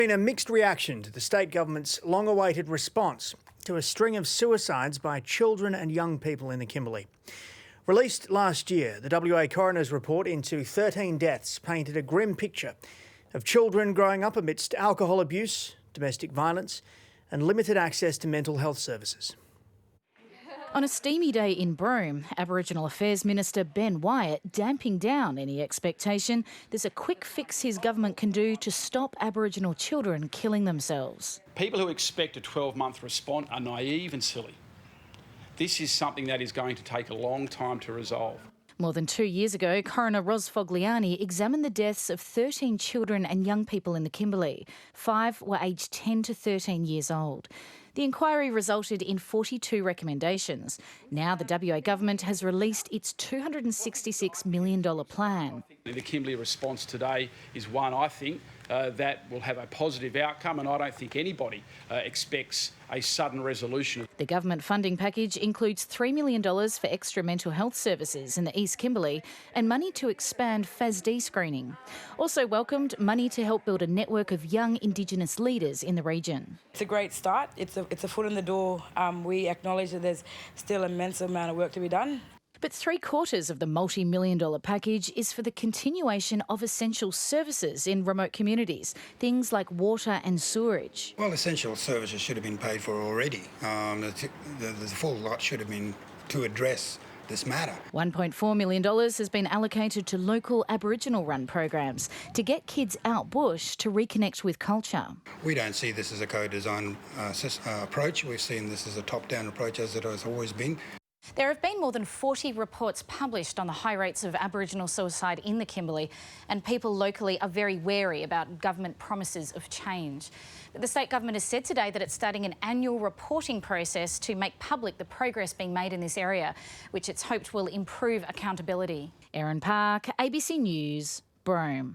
Been a mixed reaction to the state government's long-awaited response to a string of suicides by children and young people in the Kimberley. Released last year, the WA coroner's report into 13 deaths painted a grim picture of children growing up amidst alcohol abuse, domestic violence and limited access to mental health services. On a steamy day in Broome, Aboriginal Affairs Minister Ben Wyatt damping down any expectation there's a quick fix his government can do to stop Aboriginal children killing themselves. People who expect a 12-month response are naive and silly. This is something that is going to take a long time to resolve. More than 2 years ago, Coroner Ros Fogliani examined the deaths of 13 children and young people in the Kimberley. 5 were aged 10 to 13 years old. The inquiry resulted in 42 recommendations. Now the WA government has released its $266 million plan. The Kimberley response today is one, I think, that will have a positive outcome, and I don't think anybody expects a sudden resolution. The government funding package includes $3 million for extra mental health services in the East Kimberley and money to expand FASD screening. Also welcomed money to help build a network of young Indigenous leaders in the region. It's a great start. It's a foot in the door. We acknowledge that there's still an immense amount of work to be done. But 3/4 of the multi-million-dollar package is for the continuation of essential services in remote communities, things like water and sewerage. Well, essential services should have been paid for already. The full lot should have been to address this matter. $1.4 million has been allocated to local Aboriginal-run programs to get kids out bush to reconnect with culture. We don't see this as a co-design approach. We've seen this as a top-down approach, as it has always been. There have been more than 40 reports published on the high rates of Aboriginal suicide in the Kimberley, and people locally are very wary about government promises of change. But the state government has said today that it's starting an annual reporting process to make public the progress being made in this area, which it's hoped will improve accountability. Erin Park, ABC News, Broome.